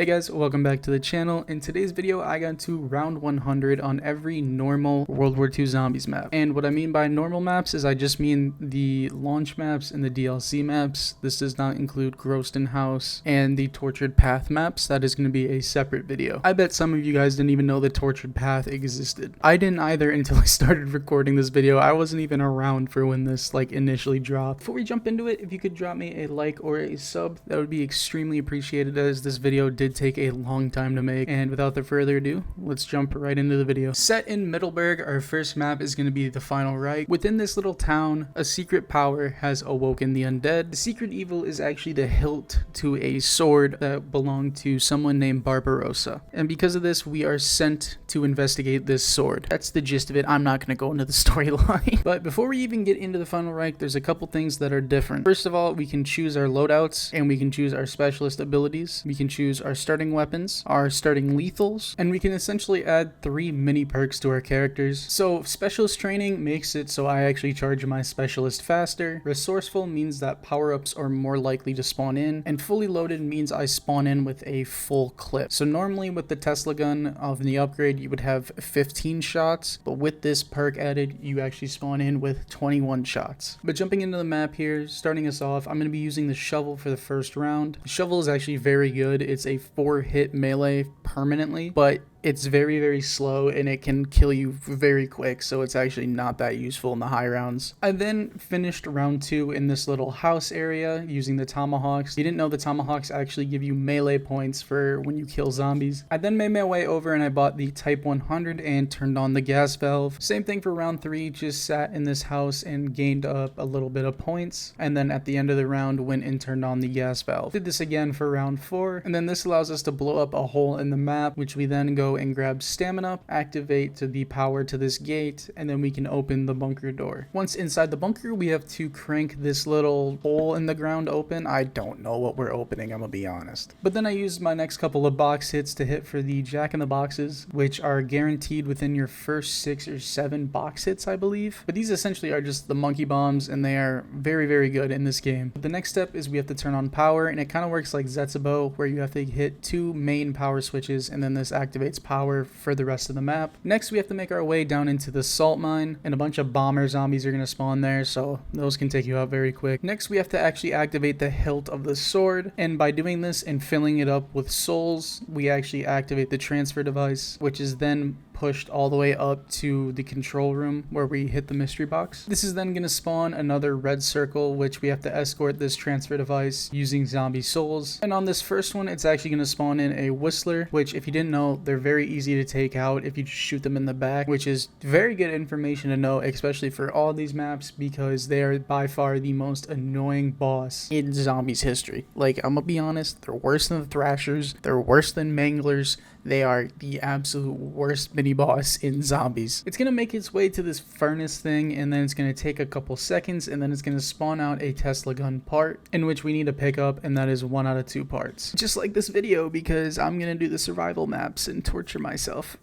Hey guys, welcome back to the channel. In today's video, I got to round 100 on every normal World War II zombies map. And what I mean by normal maps is I just mean the launch maps and the DLC maps. This does not include Groston House and the Tortured Path maps. That is going to be a separate video. I bet some of you guys didn't even know the Tortured Path existed. I didn't either until I started recording this video. I wasn't even around for when this initially dropped. Before we jump into it, if you could drop me a like or a sub, that would be extremely appreciated, as this video did take a long time to make. And without the further ado, let's jump right into the video. Set in Middleburg, our first map is going to be the Final Reich. Within this little town, a secret power has awoken the undead. The secret evil is actually the hilt to a sword that belonged to someone named Barbarossa. And because of this, we are sent to investigate this sword. That's the gist of it. I'm not going to go into the storyline. But before we even get into the Final Reich, there's a couple things that are different. First of all, we can choose our loadouts and we can choose our specialist abilities. We can choose our starting weapons, our starting lethals, and we can essentially add 3 mini perks to our characters. So specialist training makes it so I actually charge my specialist faster. Resourceful means that power-ups are more likely to spawn in, and fully loaded means I spawn in with a full clip. So normally with the Tesla gun of the upgrade you would have 15 shots, but with this perk added you actually spawn in with 21 shots. But jumping into the map here, starting us off, I'm going to be using the shovel for the first round. The shovel is actually very good. It's a 4-hit melee permanently, but it's very slow and it can kill you very quick, so it's actually not that useful in the high rounds. I then finished round 2 in this little house area using the tomahawks. You didn't know the tomahawks actually give you melee points for when you kill zombies. I then made my way over and I bought the Type 100 and turned on the gas valve. Same thing for round 3, just sat in this house and gained up a little bit of points, and then at the end of the round went and turned on the gas valve. Did this again for round 4, and then this allows us to blow up a hole in the map, which we then go and grab stamina, activate to the power to this gate, and then we can open the bunker door. Once inside the bunker, we have to crank this little hole in the ground open. I don't know what we're opening, I'm gonna be honest. But then I used my next couple of box hits to hit for the jack-in-the-boxes, which are guaranteed within your first 6 or 7 box hits, I believe. But these essentially are just the monkey bombs, and they are very good in this game. But the next step is we have to turn on power, and it kind of works like Zetsubo, where you have to hit 2 main power switches, and then this activates power for the rest of the map. Next, we have to make our way down into the salt mine, and a bunch of bomber zombies are going to spawn there, so those can take you out very quick. Next, we have to actually activate the hilt of the sword, and by doing this and filling it up with souls, we actually activate the transfer device, which is then pushed all the way up to the control room where we hit the mystery box. This is then going to spawn another red circle, which we have to escort this transfer device using zombie souls. And on this first one, it's actually going to spawn in a whistler, which if you didn't know, they're very easy to take out if you just shoot them in the back, which is very good information to know, especially for all these maps, because they are by far the most annoying boss in zombies history. I'm gonna be honest, they're worse than the Thrashers, they're worse than Manglers. They are the absolute worst mini boss in zombies. It's going to make its way to this furnace thing, and then it's going to take a couple seconds, and then it's going to spawn out a Tesla gun part, in which we need to pick up, and that is 1 out of 2 parts. Just like this video, because I'm going to do the survival maps and torture myself.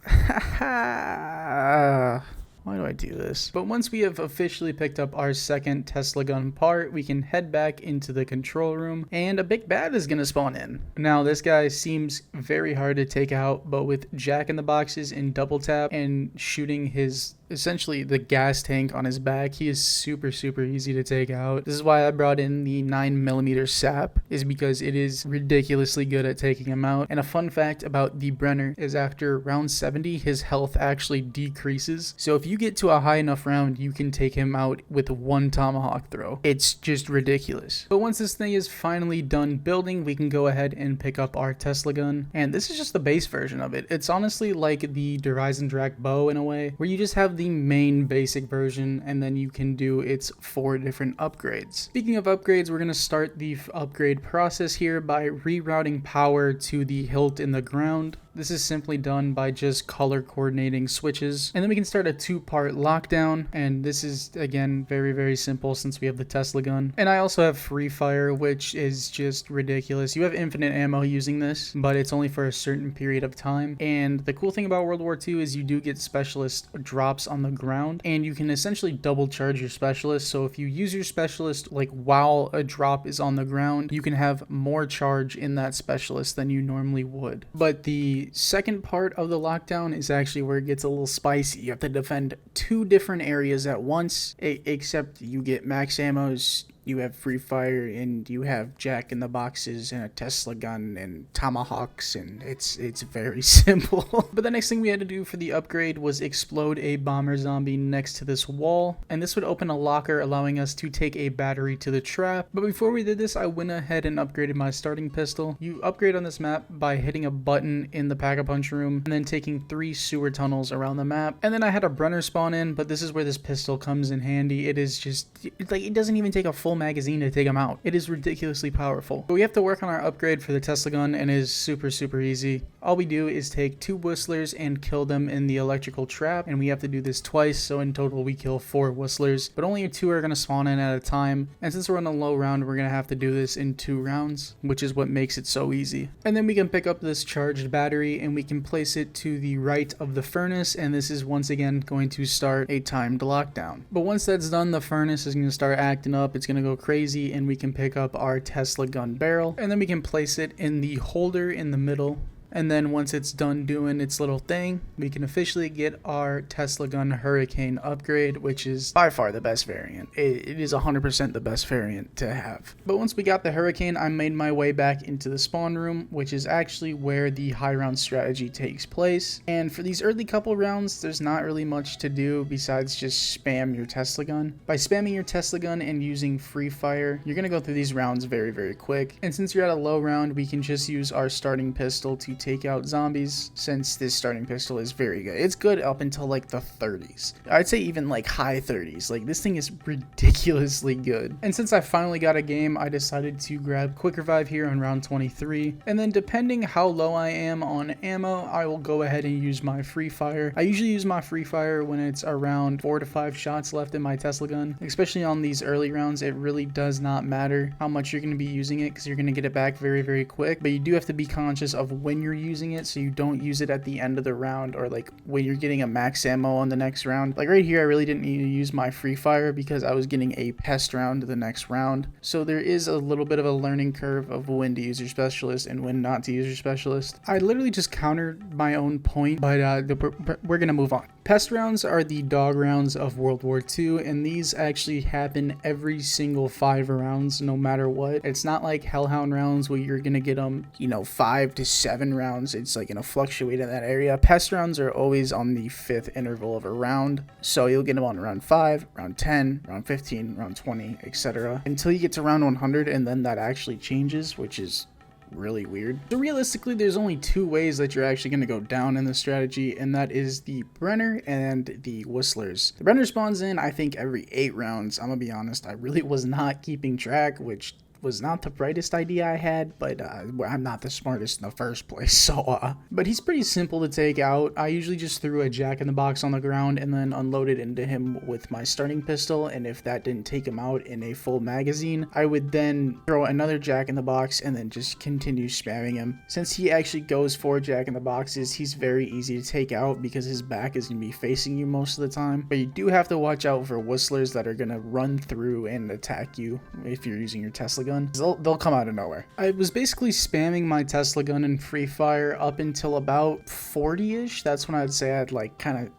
Why do I do this? But once we have officially picked up our second Tesla gun part, we can head back into the control room, and a big bad is going to spawn in. Now, this guy seems very hard to take out, but with jack-in-the-boxes and double tap and shooting his essentially the gas tank on his back, he is super easy to take out. This is why I brought in the 9mm sap, is because it is ridiculously good at taking him out. And a fun fact about the Brenner is after round 70 his health actually decreases, so if you get to a high enough round you can take him out with 1 tomahawk throw. It's just ridiculous. But once this thing is finally done building, we can go ahead and pick up our Tesla gun, and this is just the base version of it. It's honestly like the Dreisendracht bow in a way, where you just have the main basic version and then you can do its 4 different upgrades. Speaking of upgrades, we're going to start the upgrade process here by rerouting power to the hilt in the ground. This is simply done by just color coordinating switches. And then we can start a 2-part lockdown. And this is, again, very, very simple since we have the Tesla gun. And I also have free fire, which is just ridiculous. You have infinite ammo using this, but it's only for a certain period of time. And the cool thing about World War II is you do get specialist drops on the ground, and you can essentially double charge your specialist. So if you use your specialist like while a drop is on the ground, you can have more charge in that specialist than you normally would. But the second part of the lockdown is actually where it gets a little spicy. You have to defend 2 different areas at once, except you get max ammos, you have free fire, and you have jack in the boxes and a Tesla gun and tomahawks, and it's very simple. But the next thing we had to do for the upgrade was explode a bomber zombie next to this wall, and this would open a locker allowing us to take a battery to the trap. But before we did this, I went ahead and upgraded my starting pistol. You upgrade on this map by hitting a button in the pack-a-punch room and then taking 3 sewer tunnels around the map. And then I had a Brenner spawn in, but this is where this pistol comes in handy. It is just like, it doesn't even take a full magazine to take them out. It is ridiculously powerful. But we have to work on our upgrade for the Tesla gun, and it is super easy. All we do is take 2 whistlers and kill them in the electrical trap, and we have to do this twice, so in total we kill 4 whistlers, but only 2 are going to spawn in at a time. And since we're on a low round, we're going to have to do this in 2 rounds, which is what makes it so easy. And then we can pick up this charged battery and we can place it to the right of the furnace, and this is once again going to start a timed lockdown. But once that's done, the furnace is going to start acting up. It's going to go crazy, and we can pick up our Tesla gun barrel, and then we can place it in the holder in the middle. And then once it's done doing its little thing, we can officially get our Tesla gun Hurricane upgrade, which is by far the best variant. It is 100% the best variant to have. But once we got the Hurricane, I made my way back into the spawn room, which is actually where the high round strategy takes place. And for these early couple rounds, there's not really much to do besides just spam your Tesla gun. By spamming your Tesla gun and using free fire, you're going to go through these rounds very quick. And since you're at a low round, we can just use our starting pistol to take out zombies, since this starting pistol is very good. It's good up until like the 30s. I'd say even like high 30s. Like, this thing is ridiculously good. And since I finally got a game, I decided to grab quick revive here on round 23. And then depending how low I am on ammo, I will go ahead and use my free fire. I usually use my free fire when it's around 4 to 5 shots left in my Tesla gun. Especially on these early rounds, it really does not matter how much you're going to be using it, because you're going to get it back very quick. But you do have to be conscious of when you're using it, so you don't use it at the end of the round, or like when you're getting a max ammo on the next round. Like right here, I really didn't need to use my free fire because I was getting a pest round the next round. So there is a little bit of a learning curve of when to use your specialist and when not to use your specialist. I literally just countered my own point, but we're gonna move on. Pest rounds are the dog rounds of World War II, and these actually happen every single 5 rounds, no matter what. It's not like Hellhound rounds where you're gonna get them, 5 to 7 rounds. It's like gonna fluctuate in that area. Pest rounds are always on the 5th interval of a round, so you'll get them on round 5, round 10, round 15, round 20, etc. until you get to round 100, and then that actually changes, which is really weird. So realistically, there's only 2 ways that you're actually going to go down in the strategy, and that is the Brenner and the Whistlers. The Brenner spawns in, I think, every 8 rounds. I'm gonna be honest, I really was not keeping track, which was not the brightest idea I had, but I'm not the smartest in the first place, so but he's pretty simple to take out. I usually just threw a jack in the box on the ground and then unloaded into him with my starting pistol, and if that didn't take him out in a full magazine, I would then throw another jack in the box and then just continue spamming him. Since he actually goes for jack in the boxes, he's very easy to take out because his back is going to be facing you most of the time, but you do have to watch out for Whistlers that are going to run through and attack you if you're using your Tesla gun. They'll come out of nowhere. I was basically spamming my Tesla gun in free fire up until about 40-ish. That's when I'd say I'd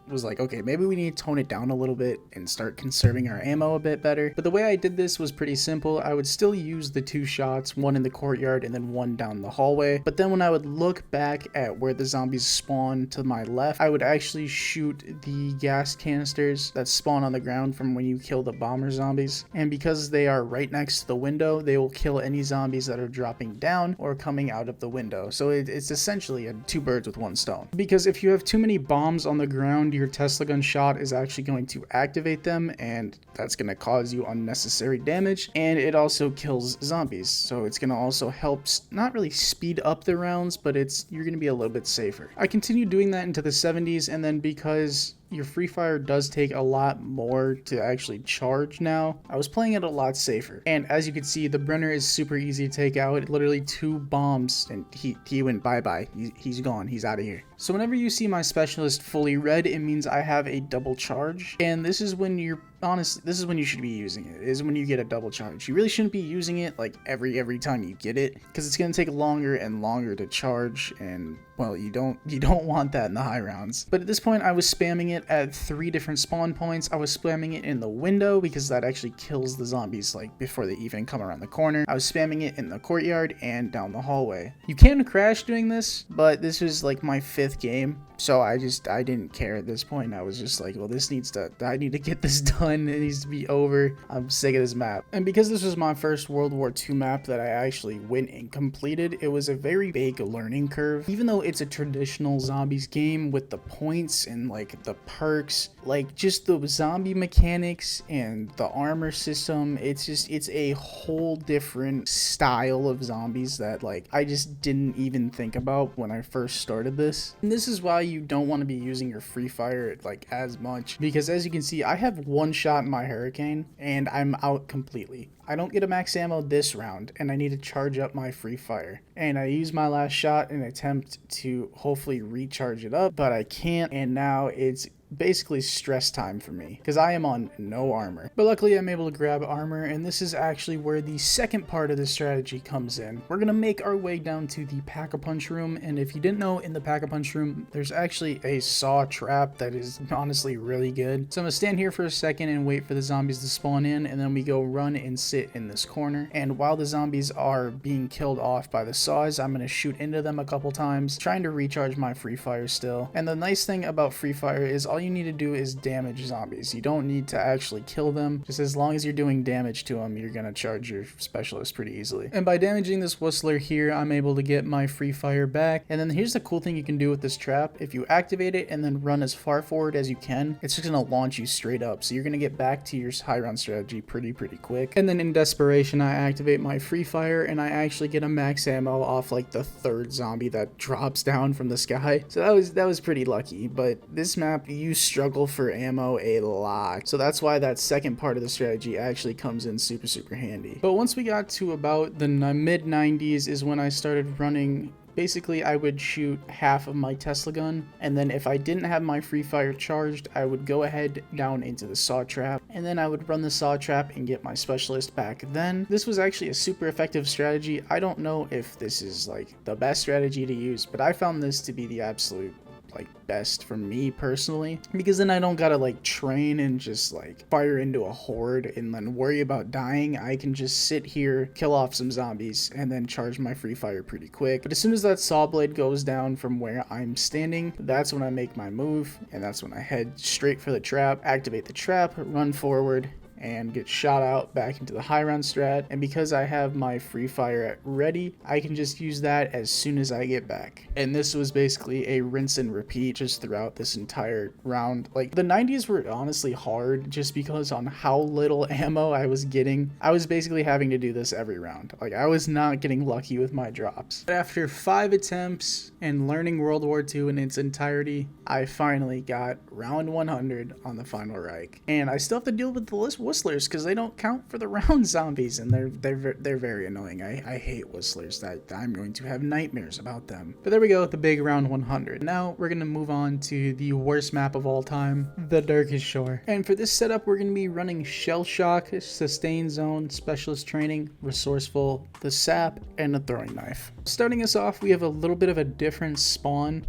was like, okay, maybe we need to tone it down a little bit and start conserving our ammo a bit better. But the way I did this was pretty simple. I would still use the 2 shots, one in the courtyard and then one down the hallway. But then when I would look back at where the zombies spawn to my left, I would actually shoot the gas canisters that spawn on the ground from when you kill the bomber zombies. And because they are right next to the window, they they will kill any zombies that are dropping down or coming out of the window. So it's essentially a 2 birds with 1 stone. Because if you have too many bombs on the ground, your Tesla gun shot is actually going to activate them, and that's going to cause you unnecessary damage, and it also kills zombies. So it's going to also help not really speed up the rounds, but you're going to be a little bit safer. I continued doing that into the 70s, and then because your free fire does take a lot more to actually charge now, I was playing it a lot safer. And as you can see, the Brenner is super easy to take out. Literally 2 bombs and he went bye-bye. He's gone. He's out of here. So whenever you see my specialist fully red, it means I have a double charge. And this is when this is when you should be using it, is when you get a double charge. You really shouldn't be using it like every time you get it, because it's going to take longer and longer to charge, and well, you don't want that in the high rounds. But at this point, I was spamming it at 3 different spawn points. I was spamming it in the window because that actually kills the zombies like before they even come around the corner. I was spamming it in the courtyard and down the hallway. You can crash doing this, but this was like my 5th game, so I didn't care at this point. I was just like, well, I need to get this done. It needs to be over. I'm sick of this map. And because this was my first World War II map that I actually went and completed, it was a very big learning curve. Even though it's a traditional zombies game with the points and like the perks, like just the zombie mechanics and the armor system, it's a whole different style of zombies that like I just didn't even think about when I first started this. And this is why you don't want to be using your free fire like as much, because as you can see, I have 1 shot in my Hurricane and I'm out completely. I don't get a max ammo this round, and I need to charge up my free fire. And I use my last shot in an attempt to hopefully recharge it up, but I can't, and now it's basically stress time for me because I am on no armor. But luckily I'm able to grab armor, and this is actually where the second part of the strategy comes in. We're gonna make our way down to the pack-a-punch room, and if you didn't know, in the pack-a-punch room there's actually a saw trap that is honestly really good. So I'm gonna stand here for a second and wait for the zombies to spawn in, and then we go run and sit in this corner. And while the zombies are being killed off by the saws, I'm gonna shoot into them a couple times, trying to recharge my free fire still. And the nice thing about free fire is all you need to do is damage zombies. You don't need to actually kill them. Just as long as you're doing damage to them, you're gonna charge your specialist pretty easily. And by damaging this whistler here, I'm able to get my free fire back. And then here's the cool thing you can do with this trap. If you activate it and then run as far forward as you can, it's just gonna launch you straight up. So you're gonna get back to your high round strategy pretty quick. And then in desperation, I activate my free fire and I actually get a max ammo off like the 3rd zombie that drops down from the sky. So that was pretty lucky. But this map, you struggle for ammo a lot. So that's why that second part of the strategy actually comes in super handy. But once we got to about the mid 90s is when I started running. Basically, I would shoot half of my Tesla gun, and then if I didn't have my free fire charged, I would go ahead down into the saw trap, and then I would run the saw trap and get my specialist back then. This was actually a super effective strategy. I don't know if this is like the best strategy to use, but I found this to be the absolute like best for me personally, because then I don't gotta like train and just like fire into a horde and then worry about dying. I can just sit here, kill off some zombies, and then charge my free fire pretty quick. But as soon as that saw blade goes down from where I'm standing, that's when I make my move, and that's when I head straight for the trap, activate the trap, run forward, and get shot out back into the high round strat. And because I have my free fire ready, I can just use that as soon as I get back. And this was basically a rinse and repeat just throughout this entire round. Like the 90s were honestly hard just because on how little ammo I was getting. I was basically having to do this every round. Like I was not getting lucky with my drops. But after 5 attempts and learning World War II in its entirety, I finally got round 100 on the final Reich. And I still have to deal with the whistlers because they don't count for the round zombies, and they're very annoying. I hate whistlers. I'm going to have nightmares about them. But there we go, the big round 100. Now we're going to move on to the worst map of all time, the Darkest Shore. And for this setup, we're going to be running Shell Shock, Sustain Zone, Specialist Training, Resourceful, the Sap, and the Throwing Knife. Starting us off, we have a little bit of a different spawn.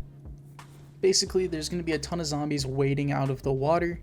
Basically, there's going to be a ton of zombies wading out of the water,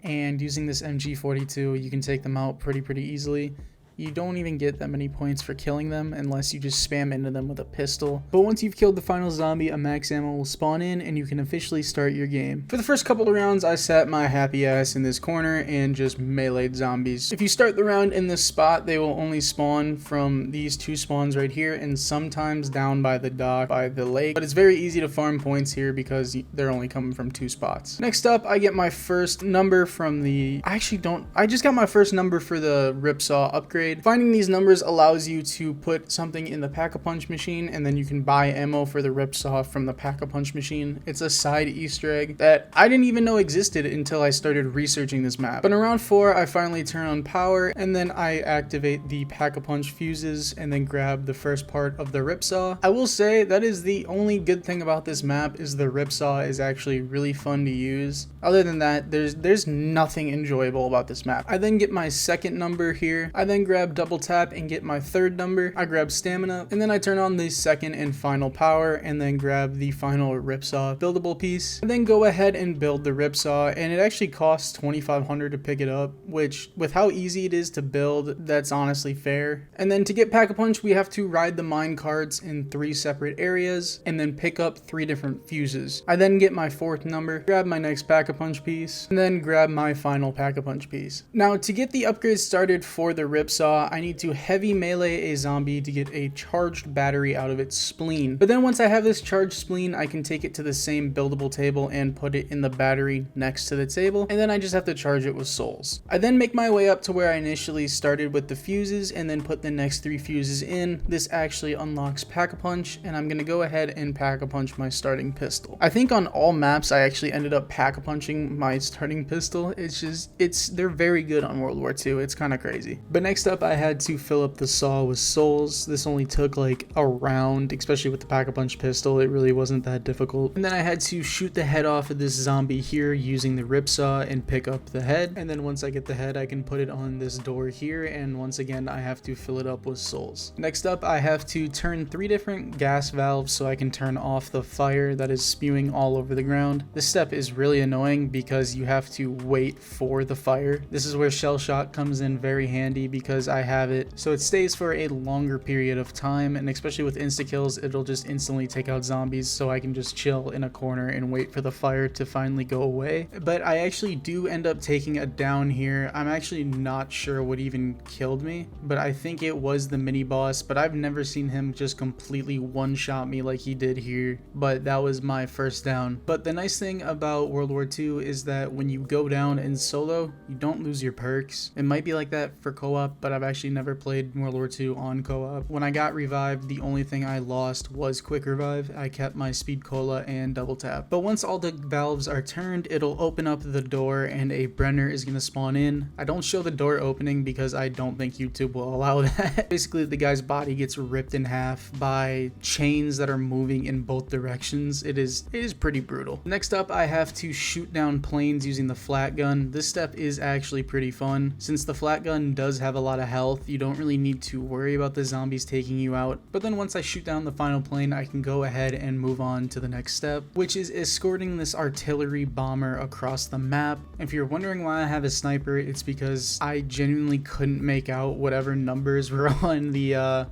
and using this MG42, you can take them out pretty easily. You don't even get that many points for killing them unless you just spam into them with a pistol. But once you've killed the final zombie, a max ammo will spawn in and you can officially start your game. For the first couple of rounds, I sat my happy ass in this corner and just meleeed zombies. If you start the round in this spot, they will only spawn from these two spawns right here and sometimes down by the dock, by the lake. But it's very easy to farm points here because they're only coming from two spots. Next up, I get my first number from the... I just got my first number for the Ripsaw upgrade. Finding these numbers allows you to put something in the Pack-a-Punch machine and then you can buy ammo for the Ripsaw from the Pack-a-Punch machine. It's a side Easter egg that I didn't even know existed until I started researching this map. But in round 4, I finally turn on power and then I activate the Pack-a-Punch fuses and then grab the first part of the Ripsaw. I will say that is the only good thing about this map is the Ripsaw is actually really fun to use. Other than that, there's nothing enjoyable about this map. I then get my second number here. I then grab double tap and get my third number. I grab stamina and then I turn on the second and final power and then grab the final Ripsaw buildable piece. And then go ahead and build the Ripsaw, and it actually costs 2,500 to pick it up, which with how easy it is to build, that's honestly fair. And then to get Pack-a-Punch, we have to ride the mine carts in 3 separate areas and then pick up 3 different fuses. I then get my fourth number, grab my next Pack-a-Punch piece, and then grab my final Pack-a-Punch piece. Now to get the upgrade started for the Ripsaw, I need to heavy melee a zombie to get a charged battery out of its spleen. But then once I have this charged spleen, I can take it to the same buildable table and put it in the battery next to the table, and then I just have to charge it with souls. I then make my way up to where I initially started with the fuses and then put the next 3 fuses in. This actually unlocks Pack-a-Punch, and I'm gonna go ahead and Pack-a-Punch my starting pistol. I think on all maps I actually ended up Pack-a-Punching my starting pistol. They're very good on World War II. It's kind of crazy. But next up, I had to fill up the saw with souls. This only took like a round, especially with the Pack-a-Punch pistol. It really wasn't that difficult. And then I had to shoot the head off of this zombie here using the Ripsaw and pick up the head. And then once I get the head, I can put it on this door here, and once again I have to fill it up with souls. Next up, I have to turn 3 different gas valves so I can turn off the fire that is spewing all over the ground. This step is really annoying because you have to wait for the fire. This is where shell shock comes in very handy because I have it so it stays for a longer period of time, and especially with insta kills, it'll just instantly take out zombies, so I can just chill in a corner and wait for the fire to finally go away. But I actually do end up taking a down here. I'm actually not sure what even killed me, but I think it was the mini boss, but I've never seen him just completely one-shot me like he did here. But that was my first down. But the nice thing about World War II is that when you go down in solo, you don't lose your perks. It might be like that for co-op, but I've actually never played World War II on co-op. When I got revived, the only thing I lost was quick revive. I kept my speed cola and double tap. But once all the valves are turned, it'll open up the door and a Brenner is gonna spawn in. I don't show the door opening because I don't think YouTube will allow that. Basically, the guy's body gets ripped in half by chains that are moving in both directions. It is pretty brutal. Next up, I have to shoot down planes using the flat gun. This step is actually pretty fun. Since the flat gun does have a lot of health, you don't really need to worry about the zombies taking you out. But then once I shoot down the final plane, I can go ahead and move on to the next step, which is escorting this artillery bomber across the map. If you're wondering why I have a sniper, it's because I genuinely couldn't make out whatever numbers were on the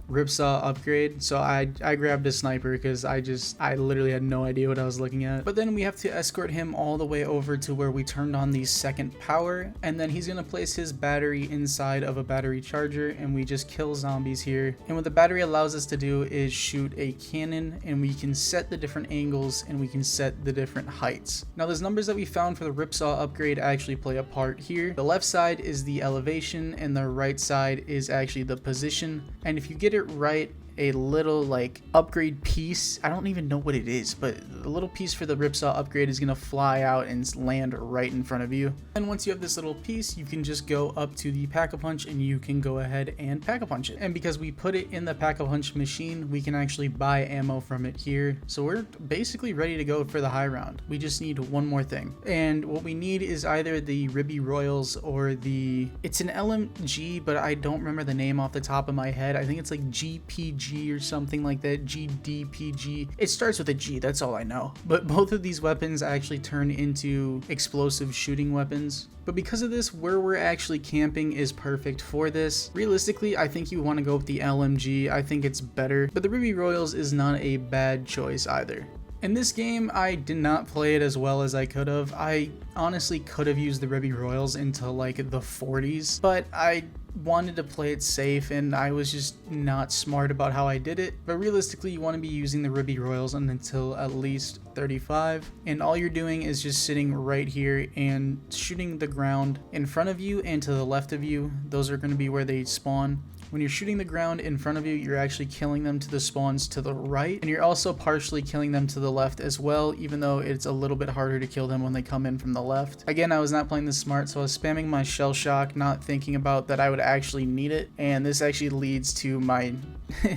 Ripsaw upgrade, so I grabbed a sniper because I literally had no idea what I was looking at. But then we have to escort him all the way over to where we turned on the second power, and then he's gonna place his battery inside of a battery charger, and we just kill zombies here. And what the battery allows us to do is shoot a cannon, and we can set the different angles and we can set the different heights. Now those numbers that we found for the Ripsaw upgrade actually play a part here. The left side is the elevation and the right side is actually the position, and if you get it right, a little like upgrade piece, I don't even know what it is, but a little piece for the Ripsaw upgrade is gonna fly out and land right in front of you. And once you have this little piece, you can just go up to the Pack-a-Punch and you can go ahead and Pack-a-Punch it. And because we put it in the Pack-a-Punch machine, we can actually buy ammo from it here. So we're basically ready to go for the high round. We just need one more thing, and what we need is either the Ribby Royals or it's an LMG, but I don't remember the name off the top of my head. I think it's like GPG GDPG or something like that. GDPG. It starts with a G, that's all I know. But both of these weapons actually turn into explosive shooting weapons. But because of this, where we're actually camping is perfect for this. Realistically, I think you want to go with the LMG. I think it's better. But the Ruby Royals is not a bad choice either. In this game, I did not play it as well as I could have. I honestly could have used the Ruby Royals into like the 40s, but I wanted to play it safe and I was just not smart about how I did it. But realistically, you want to be using the Ruby Royals until at least 35, and all you're doing is just sitting right here and shooting the ground in front of you and to the left of you. Those are going to be where they spawn. When you're shooting the ground in front of you, you're actually killing them to the spawns to the right, and you're also partially killing them to the left as well, even though it's a little bit harder to kill them when they come in from the left. Again, I was not playing this smart, so I was spamming my shell shock, not thinking about that I would actually need it, and this actually leads to my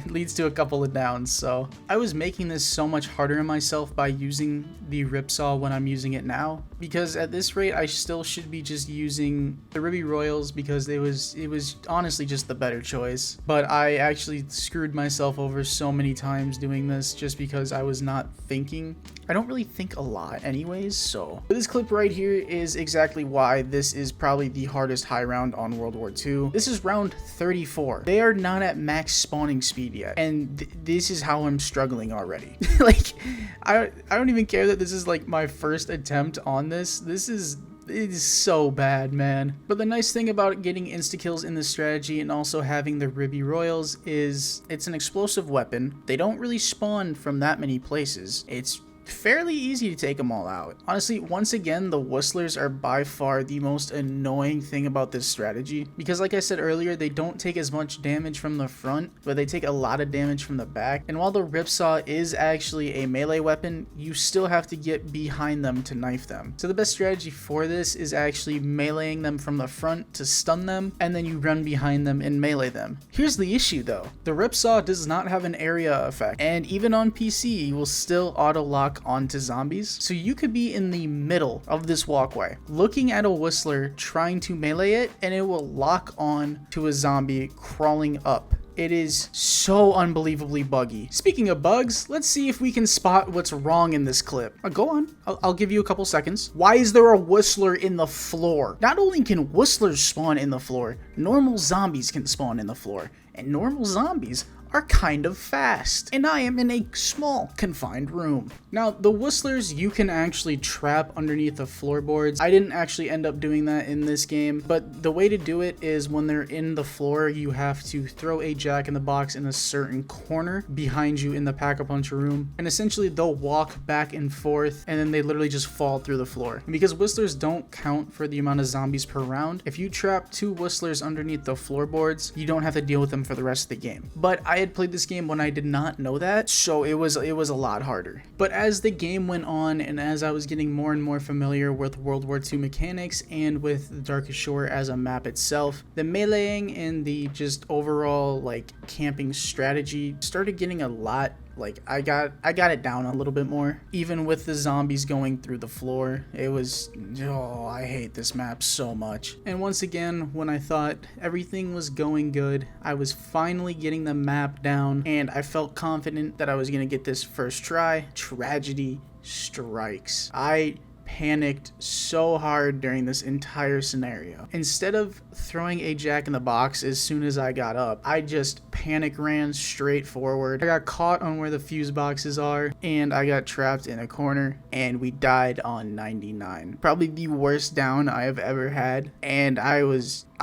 leads to a couple of downs. So I was making this so much harder on myself by using the ripsaw when I'm using it now, because at this rate I still should be just using the Ruby Royals because it was honestly just the better choice. But I actually screwed myself over so many times doing this just because I was not thinking. I don't really think a lot anyways, so this clip right here is exactly why this is probably the hardest high round on World War II. This is round 34. They are not at max spawning speed yet, and this is how I'm struggling already. Like, I don't even care that this is like my first attempt on this. It is so bad, man. But the nice thing about getting insta-kills in this strategy and also having the Ruby Royals is it's an explosive weapon. They don't really spawn from that many places. It's fairly easy to take them all out. Honestly, once again, the whistlers are by far the most annoying thing about this strategy, because like I said earlier, they don't take as much damage from the front, but they take a lot of damage from the back. And while the ripsaw is actually a melee weapon, you still have to get behind them to knife them. So the best strategy for this is actually meleeing them from the front to stun them, and then you run behind them and melee them. Here's the issue though, the ripsaw does not have an area effect, and even on PC, you will still auto lock onto zombies. So you could be in the middle of this walkway looking at a whistler trying to melee it, and it will lock on to a zombie crawling up. It is so unbelievably buggy. Speaking of bugs, let's see if we can spot what's wrong in this clip. Go on, I'll give you a couple seconds. Why is there a whistler in the floor? Not only can whistlers spawn in the floor, normal zombies can spawn in the floor, and normal zombies are kind of fast, and I am in a small confined room. Now the whistlers you can actually trap underneath the floorboards. I didn't actually end up doing that in this game, but the way to do it is when they're in the floor, you have to throw a jack-in-the-box in a certain corner behind you in the pack-a-punch room, and essentially they'll walk back and forth, and then they literally just fall through the floor. And because whistlers don't count for the amount of zombies per round, if you trap 2 whistlers underneath the floorboards, you don't have to deal with them for the rest of the game. But I had played this game when I did not know that, so it was a lot harder. But as the game went on, and as I was getting more and more familiar with World War II mechanics and with the Darkest Shore as a map itself, the meleeing and the just overall like camping strategy started getting a lot. Like I got it down a little bit more. Even with the zombies going through the floor, it was, oh, I hate this map so much. And once again, when I thought everything was going good, I was finally getting the map down, and I felt confident that I was gonna get this first try. Tragedy strikes. I panicked so hard during this entire scenario. Instead of throwing a jack-in-the-box as soon as I got up, I just panic ran straight forward. I got caught on where the fuse boxes are, and I got trapped in a corner, and we died on 99. Probably the worst down I have ever had, and I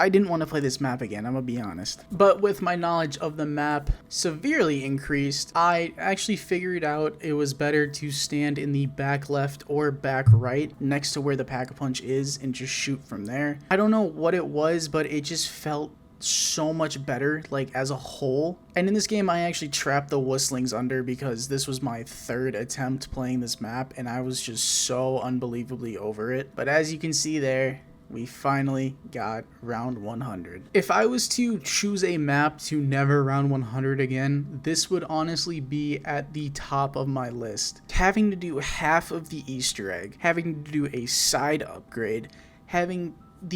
didn't want to play this map again, I'm gonna be honest. But with my knowledge of the map severely increased, I actually figured out it was better to stand in the back left or back right next to where the pack-a-punch is and just shoot from there. I don't know what it was, but it just felt so much better, like as a whole. And in this game I actually trapped the whistlings under because this was my 3rd attempt playing this map, and I was just so unbelievably over it. But as you can see there, we finally got round 100. If I was to choose a map to never round 100 again, this would honestly be at the top of my list. Having to do half of the Easter egg, having to do a side upgrade, having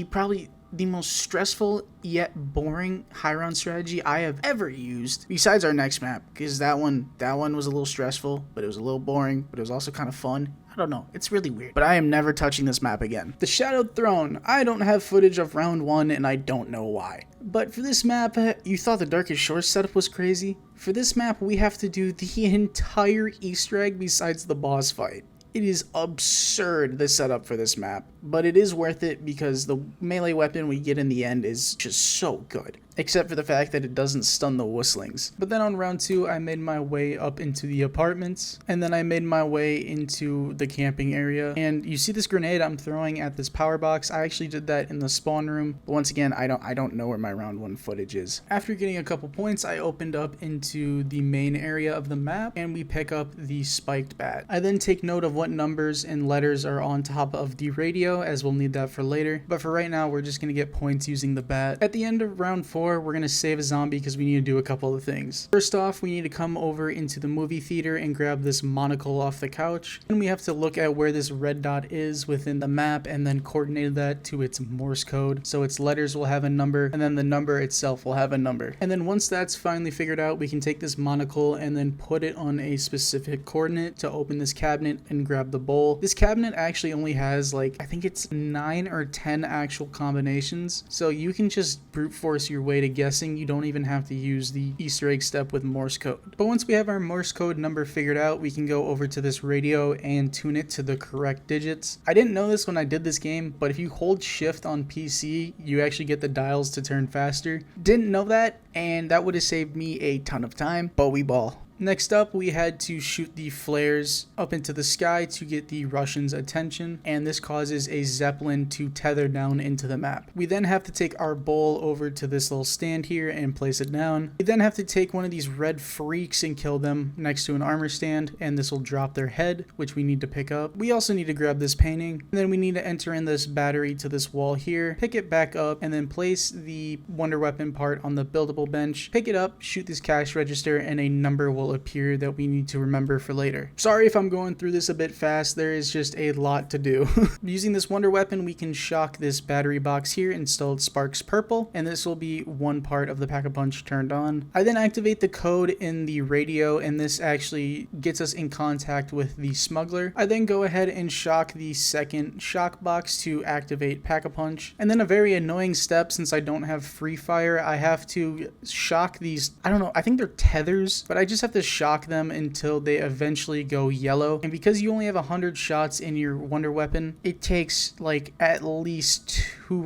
probably the most stressful yet boring high round strategy I have ever used, besides our next map, because that one was a little stressful, but it was a little boring, but it was also kind of fun. I don't know, it's really weird, but I am never touching this map again. The Shadowed Throne. I don't have footage of round 1 and I don't know why. But for this map, you thought the Darkest Shores setup was crazy? For this map, we have to do the entire Easter egg besides the boss fight. It is absurd, the setup for this map, but it is worth it because the melee weapon we get in the end is just so good. Except for the fact that it doesn't stun the whistlings. But then on round 2, I made my way up into the apartments, and then I made my way into the camping area. And you see this grenade I'm throwing at this power box. I actually did that in the spawn room. But once again, I don't know where my round 1 footage is. After getting a couple points, I opened up into the main area of the map, and we pick up the spiked bat. I then take note of what numbers and letters are on top of the radio, as we'll need that for later. But for right now, we're just going to get points using the bat. At the end of round 4, we're going to save a zombie because we need to do a couple of things. First off, we need to come over into the movie theater and grab this monocle off the couch. And we have to look at where this red dot is within the map and then coordinate that to its Morse code. So its letters will have a number and then the number itself will have a number. And then once that's finally figured out, we can take this monocle and then put it on a specific coordinate to open this cabinet and grab the bowl. This cabinet actually only has I think it's 9 or 10 actual combinations. So you can just brute force your way to guessing. You don't even have to use the Easter egg step with Morse code. But once we have our Morse code number figured out, we can go over to this radio and tune it to the correct digits. I didn't know this when I did this game, but if you hold shift on PC, you actually get the dials to turn faster. Didn't know that, and that would have saved me a ton of time, but we ball. Next up, we had to shoot the flares up into the sky to get the Russians' attention, and this causes a Zeppelin to tether down into the map. We then have to take our bowl over to this little stand here and place it down. We then have to take one of these red freaks and kill them next to an armor stand, and this will drop their head, which we need to pick up. We also need to grab this painting, and then we need to enter in this battery to this wall here, pick it back up, and then place the wonder weapon part on the buildable bench, pick it up, shoot this cash register, and a number will appear that we need to remember for later. Sorry if I'm going through this a bit fast, there is just a lot to do. Using this wonder weapon, we can shock this battery box here until it sparks purple, and this will be one part of the pack-a-punch turned on. I then activate the code in the radio, and this actually gets us in contact with the smuggler. I then go ahead and shock the second shock box to activate pack-a-punch, and then a very annoying step, since I don't have free fire, I have to shock these, I don't know, I think they're tethers, but I just have to shock them until they eventually go yellow. And because you only have 100 shots in your wonder weapon, it takes at least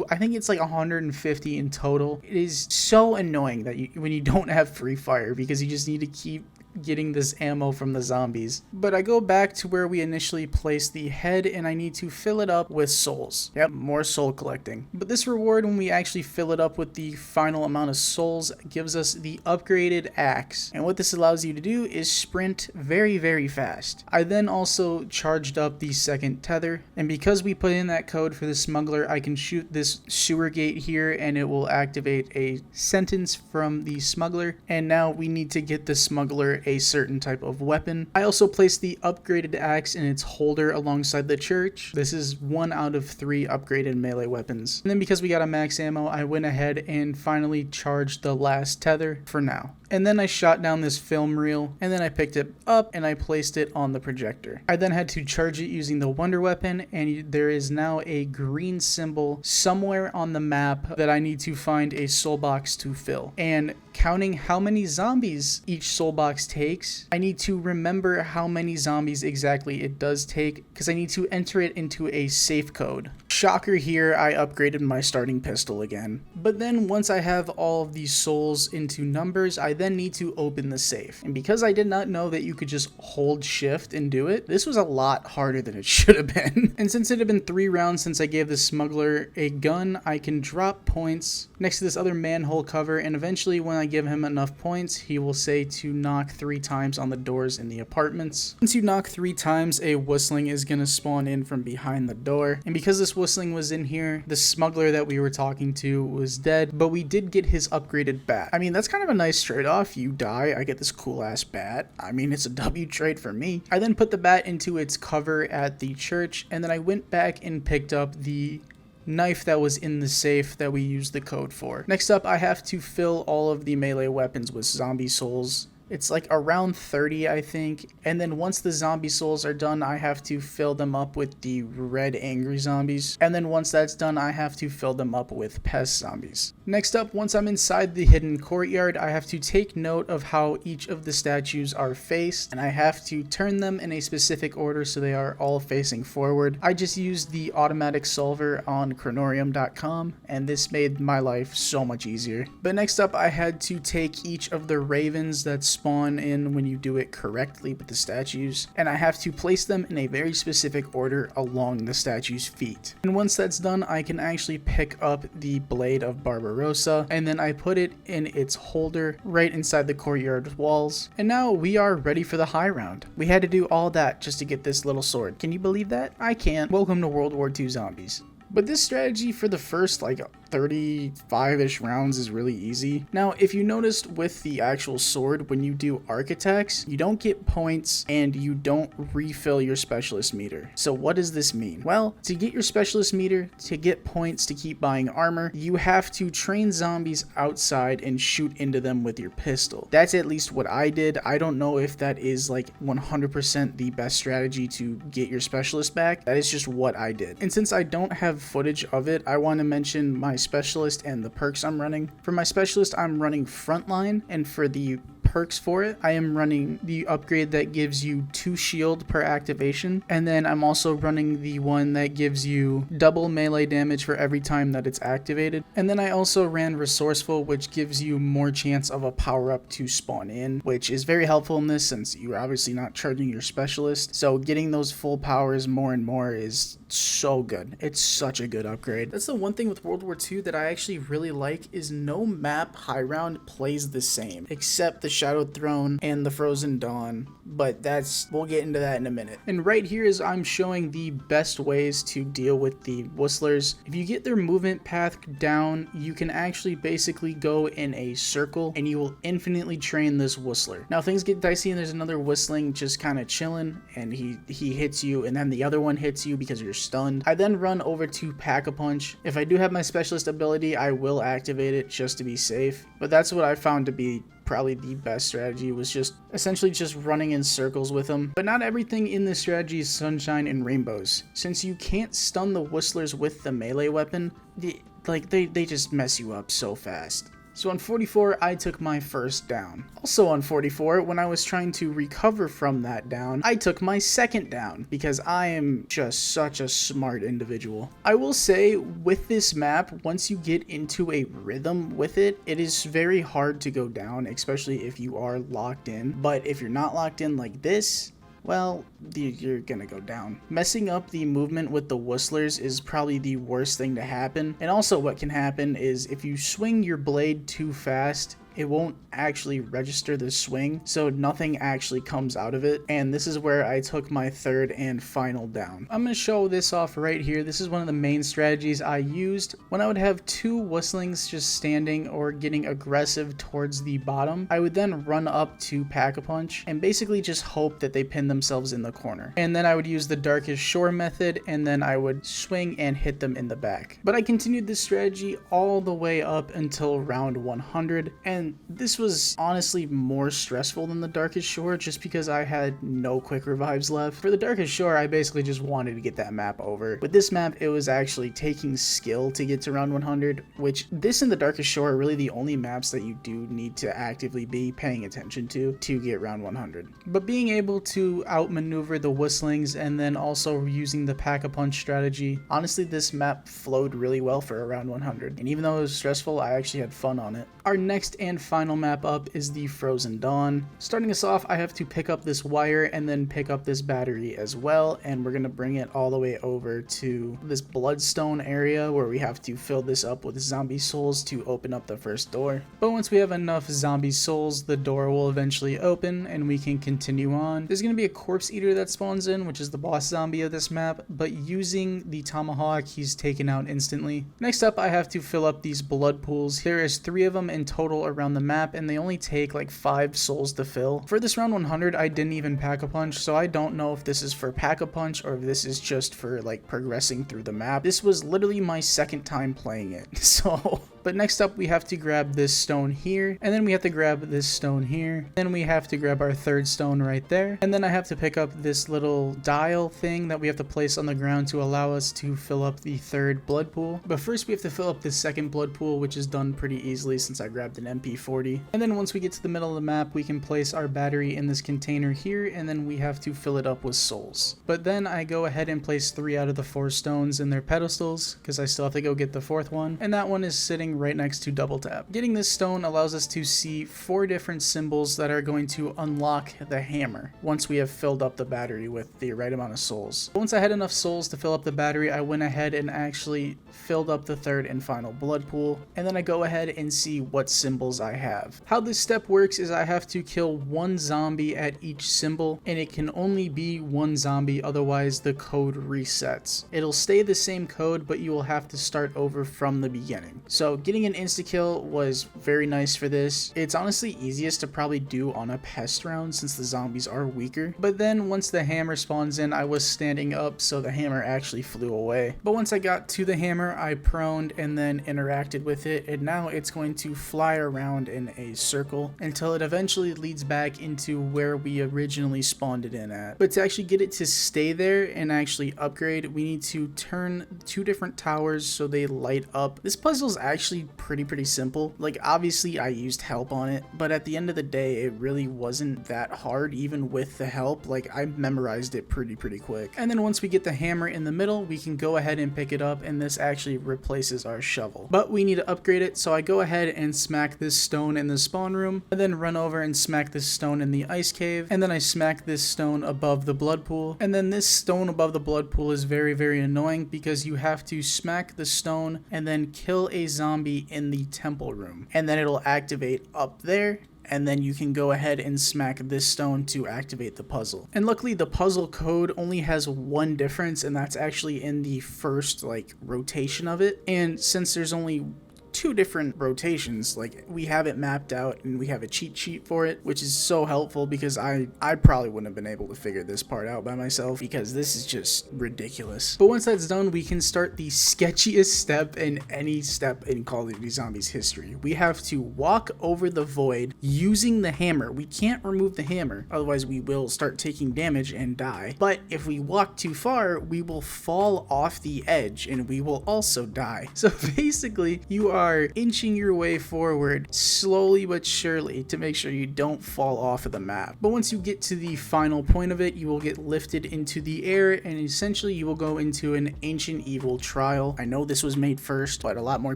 I think it's 150 in total. It is so annoying that when you don't have free fire, because you just need to keep getting this ammo from the zombies. But I go back to where we initially placed the head, and I need to fill it up with souls. Yep, more soul collecting. But this reward, when we actually fill it up with the final amount of souls, gives us the upgraded axe. And what this allows you to do is sprint very, very fast. I then also charged up the second tether, and because we put in that code for the smuggler, I can shoot this sewer gate here and it will activate a sentence from the smuggler. And now we need to get the smuggler a certain type of weapon. I also placed the upgraded axe in its holder alongside the church. This is 1 out of 3 upgraded melee weapons. And then because we got a max ammo, I went ahead and finally charged the last tether for now. And then I shot down this film reel, and then I picked it up and I placed it on the projector. I then had to charge it using the wonder weapon, and there is now a green symbol somewhere on the map that I need to find a soul box to fill. And counting how many zombies each soul box takes, I need to remember how many zombies exactly it does take, because I need to enter it into a safe code. Shocker here, I upgraded my starting pistol again. But then once I have all of these souls into numbers, I then need to open the safe. And because I did not know that you could just hold shift and do it, this was a lot harder than it should have been. And since it had been 3 rounds since I gave the smuggler a gun, I can drop points next to this other manhole cover, and eventually when I give him enough points, he will say to knock 3 times on the doors in the apartments. Once you knock 3 times, a whistling is going to spawn in from behind the door. And because this whistling was in here, the smuggler that we were talking to was dead, but we did get his upgraded bat. I mean, that's kind of a nice trade-off. You die, I get this cool ass bat. I mean, it's a W trade for me. I then put the bat into its cover at the church, and then I went back and picked up the knife that was in the safe that we used the code for. Next up, I have to fill all of the melee weapons with zombie souls. It's like around 30, I think. And then once the zombie souls are done, I have to fill them up with the red angry zombies. And then once that's done, I have to fill them up with pest zombies. Next up, once I'm inside the hidden courtyard, I have to take note of how each of the statues are faced, and I have to turn them in a specific order so they are all facing forward. I just used the automatic solver on chronorium.com, and this made my life so much easier. But next up, I had to take each of the ravens that spawn in when you do it correctly with the statues, and I have to place them in a very specific order along the statue's feet. And once that's done, I can actually pick up the blade of Barbarossa, and then I put it in its holder right inside the courtyard walls. And now we are ready for the high round. We had to do all that just to get this little sword. Can you believe that? I can't. Welcome to World War II Zombies. But this strategy for the first 35-ish rounds is really easy. Now, if you noticed with the actual sword, when you do arc attacks, you don't get points and you don't refill your specialist meter. So what does this mean? Well, to get your specialist meter, to get points to keep buying armor, you have to train zombies outside and shoot into them with your pistol. That's at least what I did. I don't know if that is 100% the best strategy to get your specialist back. That is just what I did. And since I don't have footage of it, I want to mention my specialist and the perks I'm running. For my specialist, I'm running frontline, and for the perks for it, I am running the upgrade that gives you 2 shield per activation, and then I'm also running the one that gives you double melee damage for every time that it's activated. And then I also ran resourceful, which gives you more chance of a power up to spawn in, which is very helpful in this since you're obviously not charging your specialist. So getting those full powers more and more is so good. It's such a good upgrade. That's the one thing with World War II that I actually really like, is no map high round plays the same except the Shadowed Throne and the Frozen Dawn, but we'll get into that in a minute. And right here is I'm showing the best ways to deal with the whistlers. If you get their movement path down, you can actually basically go in a circle and you will infinitely train this whistler. Now things get dicey and there's another whistling just kind of chilling, and he hits you, and then the other one hits you because you're stunned. I then run over to Pack-a-Punch. If I do have my specialist ability, I will activate it just to be safe, but that's what I found to be probably the best strategy, was just essentially just running in circles with them. But not everything in this strategy is sunshine and rainbows. Since you can't stun the whistlers with the melee weapon, they just mess you up so fast. So on 44, I took my first down. Also on 44, when I was trying to recover from that down, I took my second down because I am just such a smart individual. I will say with this map, once you get into a rhythm with it, it is very hard to go down, especially if you are locked in. But if you're not locked in like this, well, you're gonna go down. Messing up the movement with the whistlers is probably the worst thing to happen. And also what can happen is if you swing your blade too fast, it won't actually register the swing, so nothing actually comes out of it. And this is where I took my third and final down. I'm going to show this off right here. This is one of the main strategies I used. When I would have 2 whistlings just standing or getting aggressive towards the bottom, I would then run up to Pack-a-Punch and basically just hope that they pin themselves in the corner. And then I would use the Darkest Shore method, and then I would swing and hit them in the back. But I continued this strategy all the way up until round 100, and this was honestly more stressful than the Darkest Shore just because I had no quick revives left. For the Darkest Shore, I basically just wanted to get that map over. With this map, it was actually taking skill to get to round 100, which this and the Darkest Shore are really the only maps that you do need to actively be paying attention to get round 100. But being able to outmaneuver the whistlings and then also using the Pack-a-Punch strategy, honestly this map flowed really well for around 100. And even though it was stressful, I actually had fun on it. Our next and final map up is the Frozen Dawn. Starting us off, I have to pick up this wire and then pick up this battery as well, and we're going to bring it all the way over to this bloodstone area where we have to fill this up with zombie souls to open up the first door. But once we have enough zombie souls, the door will eventually open and we can continue on. There's going to be a corpse eater that spawns in, which is the boss zombie of this map, but using the tomahawk, he's taken out instantly. Next up, I have to fill up these blood pools. There is 3 of them in total around around the map, and they only take like 5 souls to fill. For this round 100, I didn't even pack a punch, so I don't know if this is for pack a punch or if this is just for like progressing through the map. This was literally my second time playing it, so... But next up, we have to grab this stone here, and then we have to grab this stone here. Then we have to grab our third stone right there. And then I have to pick up this little dial thing that we have to place on the ground to allow us to fill up the third blood pool. But first we have to fill up this second blood pool, which is done pretty easily since I grabbed an MP40. And then once we get to the middle of the map, we can place our battery in this container here, and then we have to fill it up with souls. But then I go ahead and place 3 out of the 4 stones in their pedestals, because I still have to go get the 4th one. And that one is sitting right next to double tap. Getting this stone allows us to see 4 different symbols that are going to unlock the hammer once we have filled up the battery with the right amount of souls. Once I had enough souls to fill up the battery, I went ahead and actually filled up the 3rd and final blood pool, and then I go ahead and see what symbols I have. How this step works is I have to kill 1 zombie at each symbol, and it can only be 1 zombie, otherwise the code resets. It'll stay the same code, but you will have to start over from the beginning. So getting an insta-kill was very nice for this. It's honestly easiest to probably do on a pest round since the zombies are weaker, but then once the hammer spawns in, I was standing up, so the hammer actually flew away. But once I got to the hammer, I proned and then interacted with it, and now it's going to fly around in a circle until it eventually leads back into where we originally spawned it in at. But to actually get it to stay there and actually upgrade, we need to turn 2 different towers so they light up. This puzzle is actually pretty simple. Like, obviously I used help on it, but at the end of the day, it really wasn't that hard even with the help. Like, I memorized it pretty quick. And then once we get the hammer in the middle, we can go ahead and pick it up, and this actually replaces our shovel. But we need to upgrade it, so I go ahead and smack this stone in the spawn room, and then run over and smack this stone in the ice cave, and then I smack this stone above the blood pool. And then this stone above the blood pool is very annoying because you have to smack the stone and then kill a zombie in the temple room, and then it'll activate up there, and then you can go ahead and smack this stone to activate the puzzle. And luckily the puzzle code only has 1 difference, and that's actually in the first like rotation of it. And since there's only 2 different rotations, like, we have it mapped out and we have a cheat sheet for it, which is so helpful because I probably wouldn't have been able to figure this part out by myself because this is just ridiculous. But once that's done, we can start the sketchiest step in any step in Call of Duty Zombies history. We have to walk over the void using the hammer. We can't remove the hammer, otherwise we will start taking damage and die. But if we walk too far, we will fall off the edge and we will also die. So basically, you are inching your way forward slowly but surely to make sure you don't fall off of the map. But once you get to the final point of it, you will get lifted into the air, and essentially you will go into an Ancient Evil trial. I know this was made first, but a lot more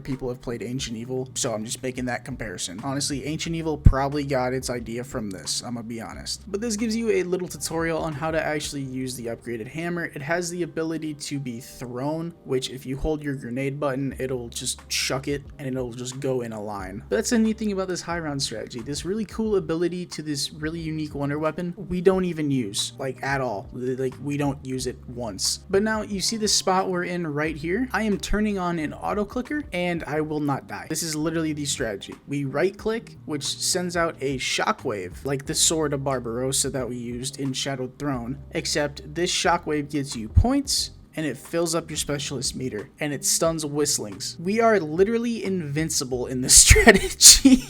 people have played Ancient Evil, so I'm just making that comparison. Honestly, Ancient Evil probably got its idea from this, I'm gonna be honest. But this gives you a little tutorial on how to actually use the upgraded hammer. It has the ability to be thrown, which if you hold your grenade button, it'll just chuck it and it'll just go in a line. But that's the neat thing about this high round strategy. This really cool ability to this really unique wonder weapon, we don't even use, like, at all. Like, we don't use it once. But now you see the spot we're in right here. I am turning on an auto clicker and I will not die. This is literally the strategy. We right click, which sends out a shockwave, like the sword of Barbarossa that we used in Shadowed Throne, except this shockwave gives you points, and it fills up your specialist meter, and it stuns whistlings. We are literally invincible in this strategy.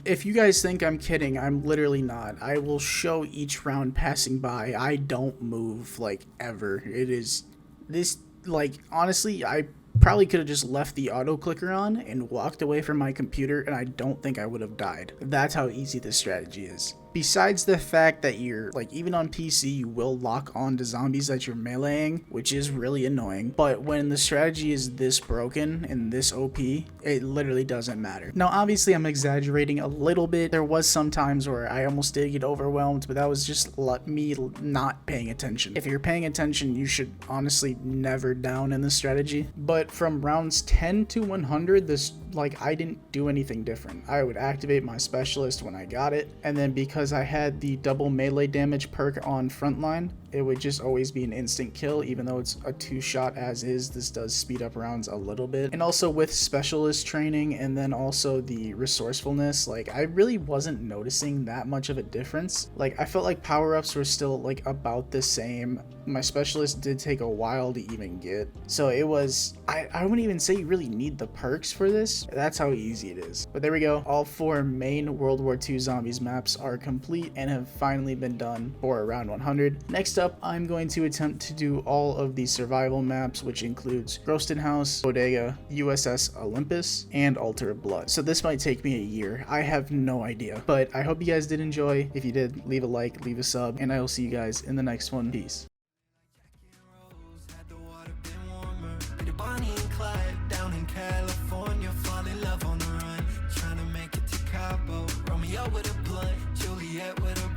If you guys think I'm kidding, I'm literally not. I will show each round passing by. I don't move, like, ever. It is this, like, honestly, I probably could have just left the auto clicker on and walked away from my computer, and I don't think I would have died. That's how easy this strategy is. Besides the fact that you're, like, even on PC, you will lock on to zombies that you're meleeing, which is really annoying. But when the strategy is this broken and this OP, it literally doesn't matter. Now, obviously, I'm exaggerating a little bit. There was some times where I almost did get overwhelmed, but that was just me not paying attention. If you're paying attention, you should honestly never down in this strategy. But from rounds 10 to 100, this, like, I didn't do anything different. I would activate my specialist when I got it, and then because I had the double melee damage perk on frontline, it would just always be an instant kill. Even though it's a 2-shot as is, this does speed up rounds a little bit. And also with specialist training and then also the resourcefulness, like I really wasn't noticing that much of a difference. Like I felt like power-ups were still like about the same. My specialist did take a while to even get, so it was, I wouldn't even say you really need the perks for this. That's how easy it is. But there we go, all 4 main World War II zombies maps are complete and have finally been done for round 100. Next up, I'm going to attempt to do all of the survival maps, which includes Groston House, Bodega, USS Olympus, and Altar of Blood. So this might take me a year, I have no idea, but I hope you guys did enjoy. If you did, leave a like, leave a sub, and I will see you guys in the next one. Peace. Bonnie and Clyde down in California, fall in love on the run, trying to make it to Cabo. Romeo with a blunt, Juliet with a